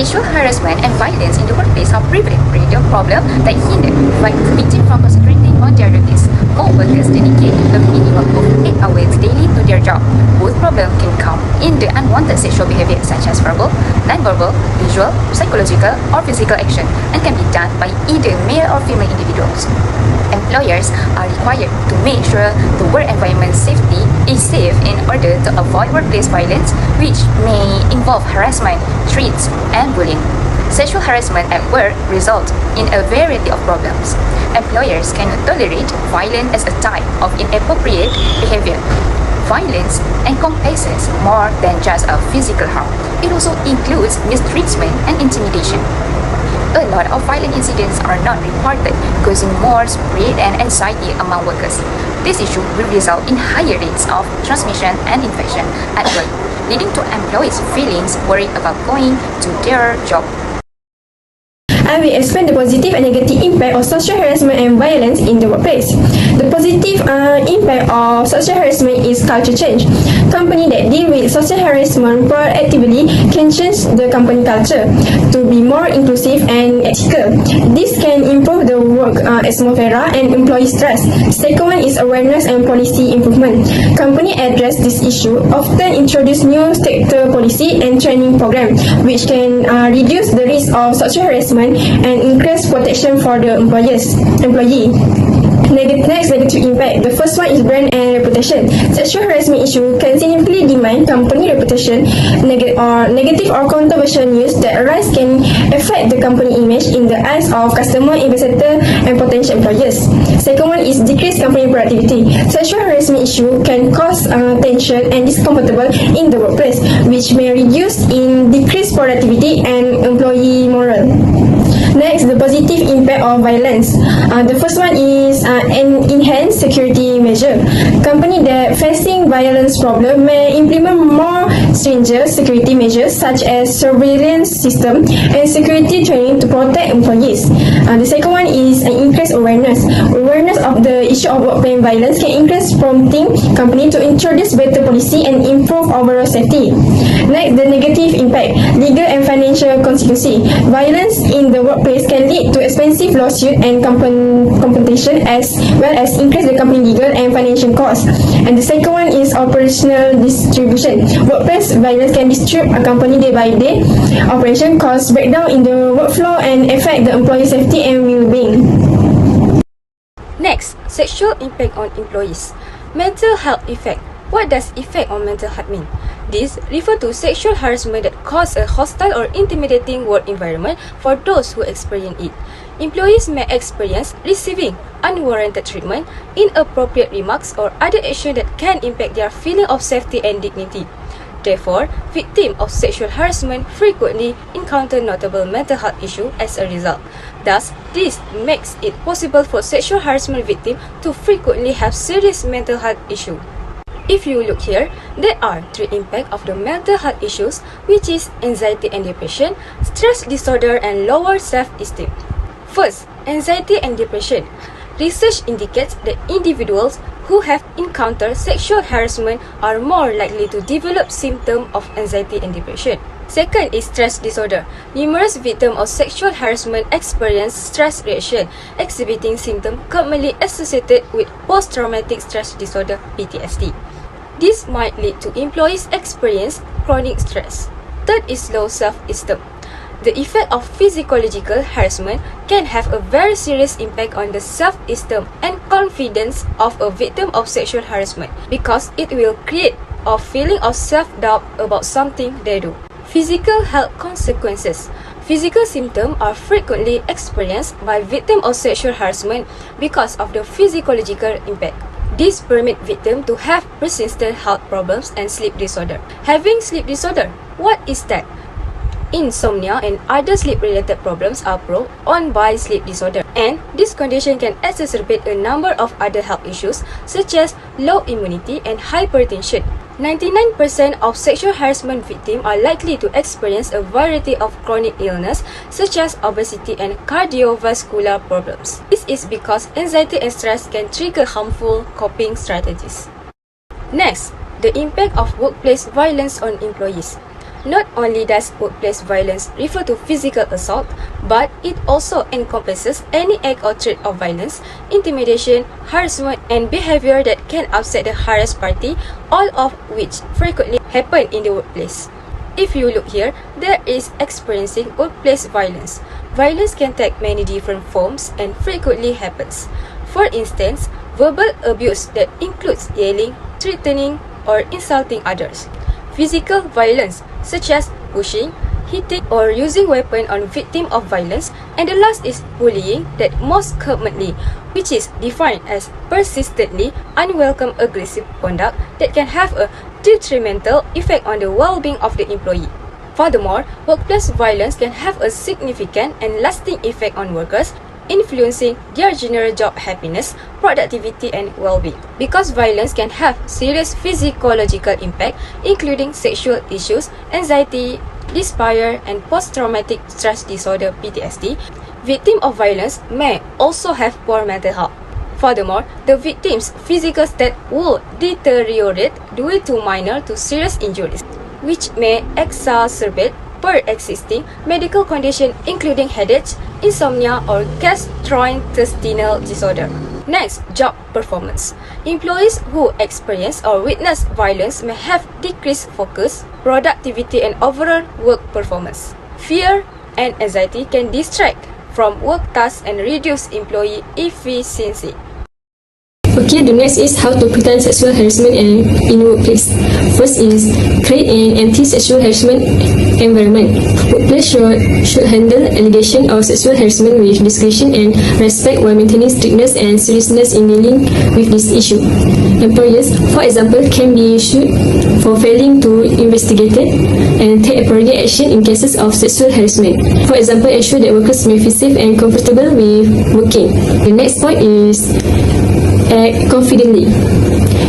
Sexual harassment and violence in the workplace are prevalent radio problem that hinder victims from concentrating on their duties. More workers dedicate a minimum of 8 hours daily to their job. Both problems can come in the unwanted sexual behavior such as verbal, non-verbal, visual, psychological, or physical action and can be done by either male or female individuals. Employers are required to make sure the work environment safety is safe in order to avoid workplace violence, which may involve harassment, threats, and bullying. Sexual harassment at work results in a variety of problems. Employers cannot tolerate violence as a type of inappropriate behavior. Violence encompasses more than just a physical harm. It also includes mistreatment and intimidation. A lot of violent incidents are not reported, causing more spread and anxiety among workers. This issue will result in higher rates of transmission and infection at work, leading to employees' feelings worried about going to their job. I will explain the positive and negative impact of social harassment and violence in the workplace. The positive impact of social harassment is culture change. Companies that deal with social harassment proactively can change the company culture to be more inclusive and ethical. This can improve the work atmosphere and employee stress. Second one is awareness and policy improvement. Companies address this issue often introduce new sector policy and training program, which can reduce the risk of social harassment and increase protection for the employee. Next negative impact. The first one is brand and reputation. Sexual harassment issue can significantly demand company reputation. Negative or controversial news that arise can affect the company image in the eyes of customer, investor, and potential employers. Second one is decreased company productivity. Sexual harassment issue can cause tension and discomfortable in the workplace, which may reduce in decreased productivity and employee morale. Next, the positive impact of violence. The first one is an enhanced security measure. Companies that facing violence problem may implement more stringent security measures such as surveillance system and security training to protect employees. The second one is an increased awareness. Awareness of the issue of workplace violence can increase, prompting companies to introduce better policy and improve overall safety. Next, the negative impact. Legal and financial consequences. Violence in the workplace can lead to expensive lawsuit and compensation as well as increase the company legal and financial costs. And the second one is operational distribution. Workplace violence can disrupt a company day by day operation, cause breakdown in the workflow and affect the employee safety and well-being. Next, sexual impact on employees. Mental health effect. What does effect on mental health mean? This refers to sexual harassment that causes a hostile or intimidating work environment for those who experience it. Employees may experience receiving unwarranted treatment, inappropriate remarks, or other action that can impact their feeling of safety and dignity. Therefore, victims of sexual harassment frequently encounter notable mental health issues as a result. Thus, this makes it possible for sexual harassment victims to frequently have serious mental health issues. If you look here, there are 3 impacts of the mental health issues, which is anxiety and depression, stress disorder, and lower self-esteem. First, anxiety and depression. Research indicates that individuals who have encountered sexual harassment are more likely to develop symptoms of anxiety and depression. Second is stress disorder. Numerous victims of sexual harassment experience stress reaction, exhibiting symptoms commonly associated with post-traumatic stress disorder (PTSD). This might lead to employees experience chronic stress. Third is low self-esteem. The effect of physiological harassment can have a very serious impact on the self-esteem and confidence of a victim of sexual harassment because it will create a feeling of self-doubt about something they do. Physical health consequences. Physical symptoms are frequently experienced by victims of sexual harassment because of the physiological impact. This permits victims to have persistent health problems and sleep disorder. Having sleep disorder, what is that? Insomnia and other sleep-related problems are brought on by sleep disorder, and this condition can exacerbate a number of other health issues such as low immunity and hypertension. 99% of sexual harassment victims are likely to experience a variety of chronic illness such as obesity and cardiovascular problems. This is because anxiety and stress can trigger harmful coping strategies. Next, the impact of workplace violence on employees. Not only does workplace violence refer to physical assault, but it also encompasses any act or threat of violence, intimidation, harassment, and behavior that can upset the harassed party, all of which frequently happen in the workplace. If you look here, there is experiencing workplace violence. Violence can take many different forms and frequently happens. For instance, verbal abuse that includes yelling, threatening, or insulting others. Physical violence such as pushing, hitting, or using weapon on victim of violence. And the last is bullying that most commonly, which is defined as persistently unwelcome aggressive conduct that can have a detrimental effect on the well-being of the employee. Furthermore, workplace violence can have a significant and lasting effect on workers, influencing their general job happiness, productivity, and well-being. Because violence can have serious physiological impact, including sexual issues, anxiety, despair, and post-traumatic stress disorder (PTSD), victims of violence may also have poor mental health. Furthermore, the victim's physical state will deteriorate due to minor to serious injuries, which may exacerbate pre-existing medical condition including headaches, insomnia, or gastrointestinal disorder. Next, job performance. Employees who experience or witness violence may have decreased focus, productivity, and overall work performance. Fear and anxiety can distract from work tasks and reduce employee efficiency. Okay, the next is how to prevent sexual harassment in workplace. First is create an anti-sexual harassment environment. Workplace should handle allegation of sexual harassment with discretion and respect while maintaining strictness and seriousness in dealing with this issue. Employers, for example, can be sued for failing to investigate it and take appropriate action in cases of sexual harassment. For example, ensure that workers may feel safe and comfortable with working. The next point is act confidently.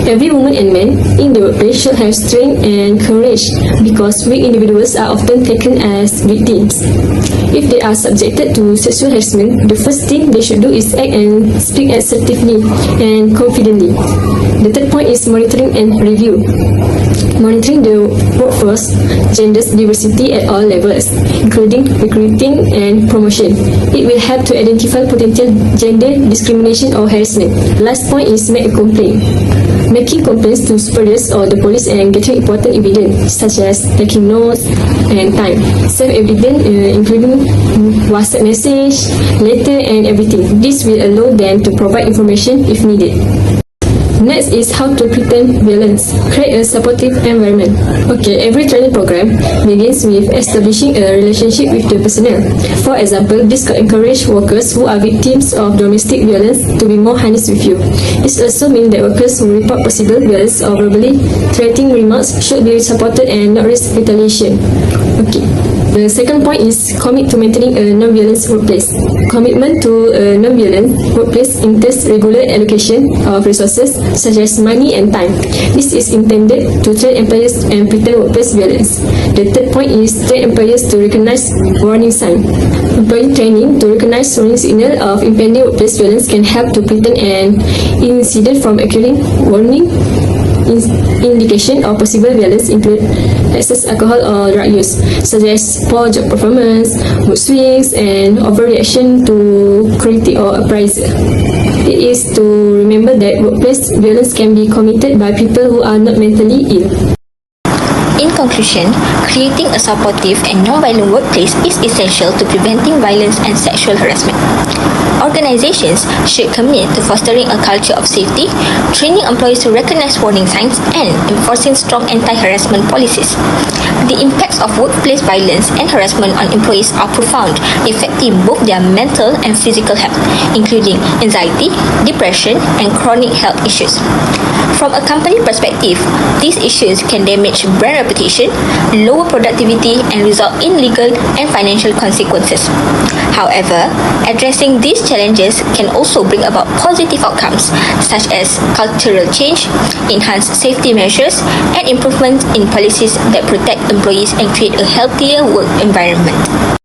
Every woman and man in the workplace should have strength and courage because weak individuals are often taken as victims. If they are subjected to sexual harassment, the first thing they should do is act and speak assertively and confidently. The third point is monitoring and review. Monitoring the workforce, gender diversity at all levels, including recruiting and promotion. It will help to identify potential gender discrimination or harassment. Last point is make a complaint. Making complaints to superiors or the police and getting important evidence such as taking notes and time. Save evidence including WhatsApp message, letter, and everything. This will allow them to provide information if needed. Next is how to prevent violence. Create a supportive environment. Okay, every training program begins with establishing a relationship with the personnel. For example, this could encourage workers who are victims of domestic violence to be more honest with you. This also means that workers who report possible violence or verbally threatening remarks should be supported and not risk retaliation. Okay. The second point is commit to maintaining a non-violent workplace. Commitment to a non-violent workplace entails regular allocation of resources such as money and time. This is intended to train employees and prevent workplace violence. The third point is train employees to recognize warning signs. Employee training to recognize warning signal of impending workplace violence can help to prevent an incident from occurring. Warning indication of possible violence include excess alcohol or drug use, such as poor job performance, mood swings, and overreaction to critique or appraisal. It is to remember that workplace violence can be committed by people who are not mentally ill. In conclusion, creating a supportive and non-violent workplace is essential to preventing violence and sexual harassment. Organizations should commit to fostering a culture of safety, training employees to recognize warning signs, and enforcing strong anti-harassment policies. The impacts of workplace violence and harassment on employees are profound, affecting both their mental and physical health, including anxiety, depression, and chronic health issues. From a company perspective, these issues can damage brand reputation, lower productivity, and result in legal and financial consequences. However, addressing these challenges can also bring about positive outcomes, such as cultural change, enhanced safety measures, and improvements in policies that protect employees and create a healthier work environment.